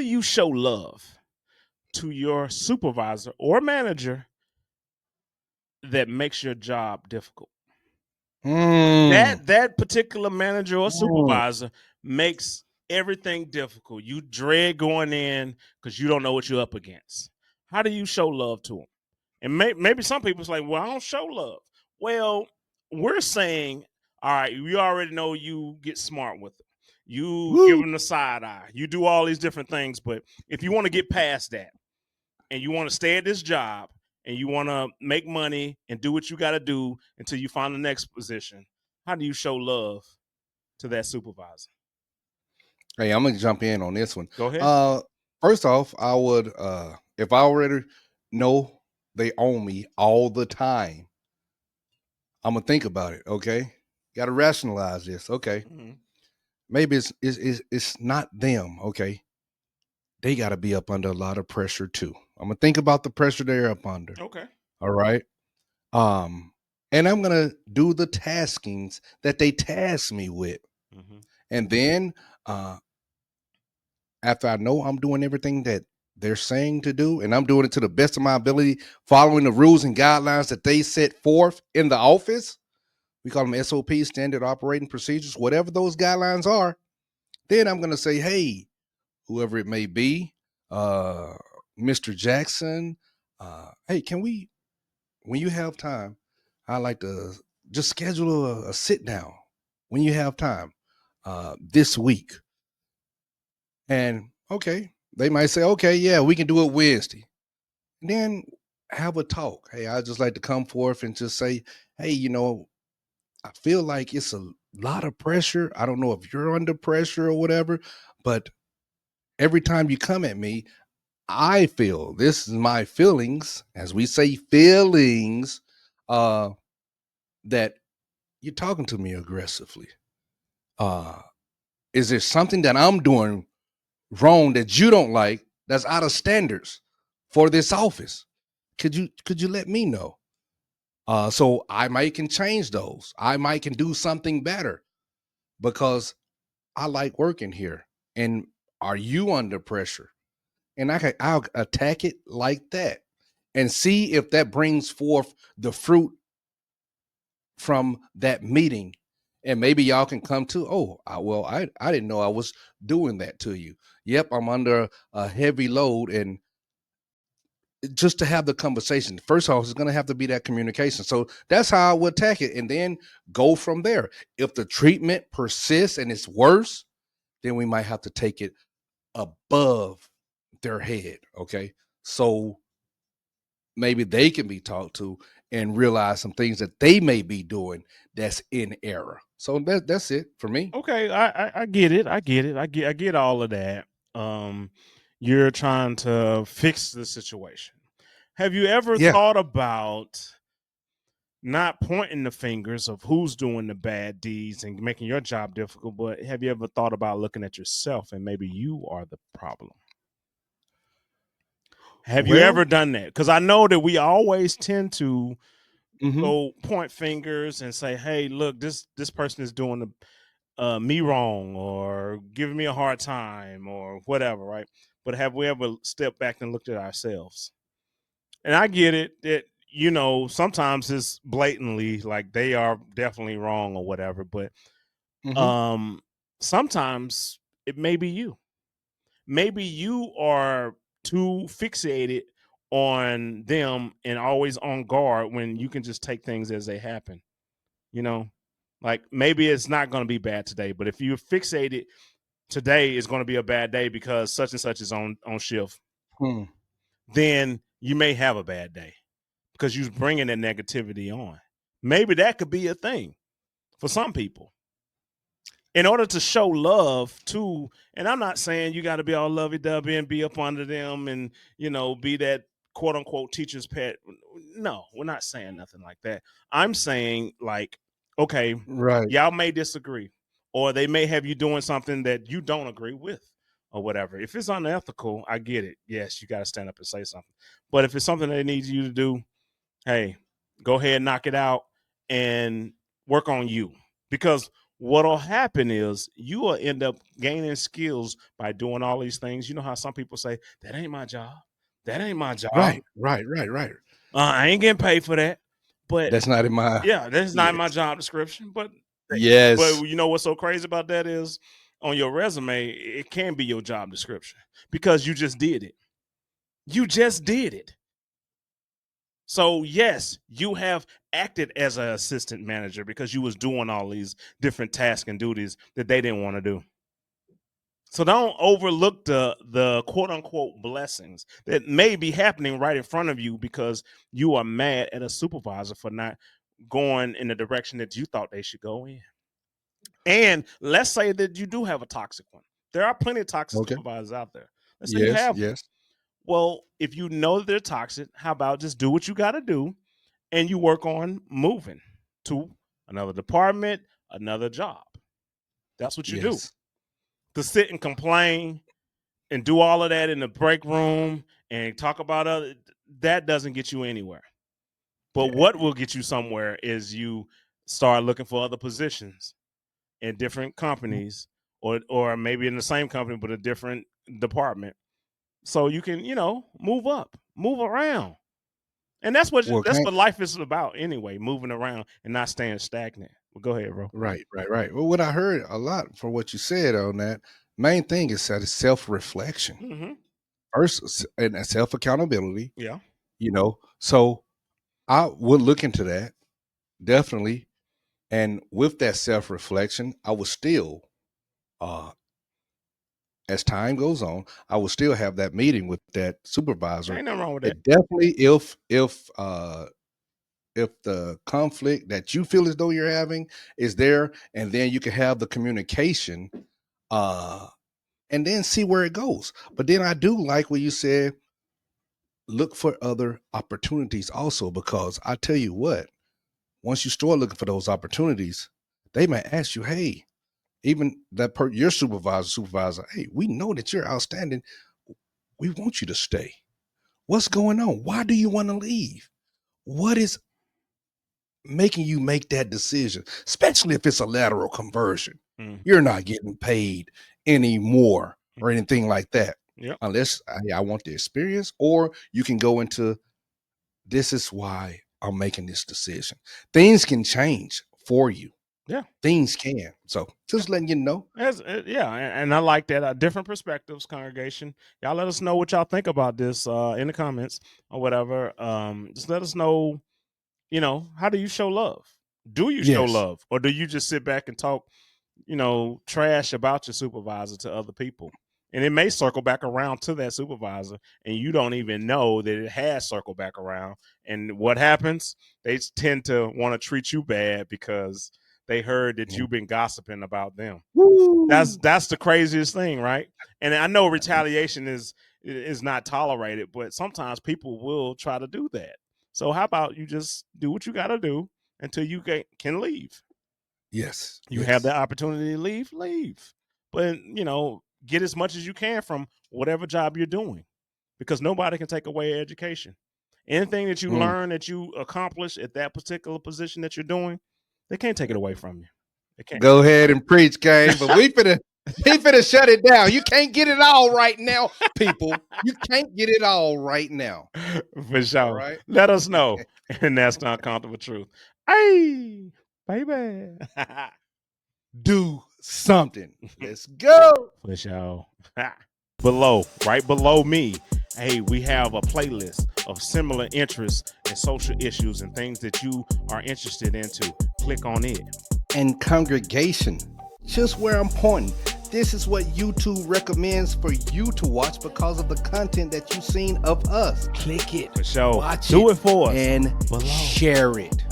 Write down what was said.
do you show love to your supervisor or manager that makes your job difficult? Mm, That particular manager or mm. supervisor makes everything difficult. You dread going in because you don't know what you're up against. How do you show love to them? And maybe some people's like, well, I don't show love. Well, we're saying, all right, we already know you get smart with it. You give Woo. them the side eye. You do all these different things. But if you want to get past that and you want to stay at this job and you want to make money and do what you got to do until you find the next position, how do you show love to that supervisor? Hey, I'm gonna jump in on this one. Go ahead. Uh, First off, I would if I already know they own me all the time, I'm gonna think about it. Okay, got to rationalize this. Okay, Mhm. maybe it's not them. Okay, they got to be up under a lot of pressure too. I'm gonna think about the pressure they're up under. Okay. All right. Um, and I'm gonna do the taskings that they task me with, Hmm. and then uh, after I know I'm doing everything that they're saying to do, and I'm doing it to the best of my ability, following the rules and guidelines that they set forth in the office. We call them SOP, standard operating procedures, whatever those guidelines are. Then I'm gonna say, hey, whoever it may be, uh, Mr. Jackson, hey, can we, when you have time, I like to just schedule a sit down when you have time this week. And okay, they might say, okay, yeah, we can do it Wednesday. And then have a talk. Hey, I just like to come forth and just say, hey, I feel like it's a lot of pressure. I don't know if you're under pressure or whatever, but every time you come at me, I feel this is my feelings, as we say, feelings, uh, that you're talking to me aggressively. Uh, is there something that I'm doing wrong that you don't like that's out of standards for this office? Could you let me know? So I might can change those. I might can do something better because I like working here. And are you under pressure? And I'll attack it like that and see if that brings forth the fruit from that meeting. And maybe y'all can come to, oh, I didn't know I was doing that to you. Yep, I'm under a heavy load, and just to have the conversation. First off, it's going to have to be that communication. So that's how I would attack it, and then go from there. If the treatment persists and it's worse, then we might have to take it above their head. Okay, so maybe they can be talked to and realize some things that they may be doing that's in error. So that's it for me. Okay, I get it. I get all of that. Um, you're trying to fix the situation. Have you ever Yeah, thought about not pointing the fingers of who's doing the bad deeds and making your job difficult, but have you ever thought about looking at yourself and maybe you are the problem? Have you well, ever done that? Because I know that we always tend to hmm, go point fingers and say, "Hey, look, this person is doing me wrong or giving me a hard time or whatever," right? But have we ever stepped back and looked at ourselves? And I get it that sometimes it's blatantly like they are definitely wrong or whatever, but hmm, um sometimes it may be you. Maybe you are too fixated on them and always on guard when you can just take things as they happen. You know, like maybe it's not going to be bad today, but if you're fixated, today is going to be a bad day because such and such is on shift, hmm. then you may have a bad day because you're bringing that negativity on. Maybe that could be a thing for some people. In order to show love too, and I'm not saying you got to be all lovey-dovey and be up under them and be that quote unquote teacher's pet. No, we're not saying nothing like that. I'm saying like, okay, Right. y'all may disagree, or they may have you doing something that you don't agree with, or whatever. If it's unethical, I get it. Yes, you got to stand up and say something. But if it's something they need you to do, hey, go ahead, knock it out, and work on you. Because what'll happen is you will end up gaining skills by doing all these things. You know how some people say, that ain't my job. That ain't my job. Right. I ain't getting paid for that. But That's not in my. yeah, that's not my Yes. job description. But Yes. you know what's so crazy about that is on your resume, it can be your job description because you just did it. You just did it. So yes, you have acted as an assistant manager because you was doing all these different tasks and duties that they didn't want to do. So don't overlook the quote unquote blessings that may be happening right in front of you because you are mad at a supervisor for not going in the direction that you thought they should go in. And let's say that you do have a toxic one. There are plenty of toxic Okay. supervisors out there. Let's say you Yes. have one. Yes. Well, if you know that they're toxic, how about just do what you got to do and you work on moving to another department, another job. That's what you do. Yes. To sit and complain and do all of that in the break room and talk about other, that doesn't get you anywhere. But Yeah. what will get you somewhere is you start looking for other positions in different companies or maybe in the same company but a different department. So you can, move up, move around. And that's Well, what life is about anyway, moving around and not staying stagnant. Well, go ahead, bro. right. Well, what I heard a lot from what you said on that main thing is that it's self-reflection Mm-hmm. first and self-accountability. Yeah. So I would look into that definitely, and with that self-reflection, I would still, uh, as time goes on, I will still have that meeting with that supervisor. Ain't nothing wrong with that. And definitely, if the conflict that you feel as though you're having is there, and then you can have the communication, uh, and then see where it goes. But then I do like what you said. Look for other opportunities also, because I tell you what, once you start looking for those opportunities, they may ask you, "Hey, even your supervisor, hey, we know that you're outstanding. We want you to stay. What's going on? Why do you want to leave? What is making you make that decision? Especially if it's a lateral conversion. Mm. You're not getting paid anymore or anything like that. Yep. Unless I want the experience, or you can go into, this is why I'm making this decision. Things can change for you. Yeah. Things can. So just letting you know. And I like that. Different perspectives, congregation. Y'all let us know what y'all think about this in the comments or whatever. Just let us know, how do you show love? Do you show Yes. love? Or do you just sit back and talk, trash about your supervisor to other people? And it may circle back around to that supervisor, and you don't even know that it has circled back around. And what happens? They tend to want to treat you bad because they heard that you've been gossiping about them. Woo. That's the craziest thing, right? And I know retaliation is not tolerated, but sometimes people will try to do that. So how about you just do what you got to do until you can leave? Yes. You have the opportunity to leave. But, get as much as you can from whatever job you're doing, because nobody can take away education. Anything that you learn, that you accomplish at that particular position that you're doing, they can't take it away from you. They can't. Go ahead and preach, Kane. But he finna shut it down. You can't get it all right now, people. You can't get it all right now. For sure. All right. Let us know. And that's the uncomfortable truth. Hey, baby. Do something. Let's go. For sure. Right below me, hey, we have a playlist of similar interests and social issues and things that you are interested into. Click on it. And congregation, just where I'm pointing, this is what YouTube recommends for you to watch because of the content that you've seen of us. Click it. For sure. Watch Do it for us. and below. share it.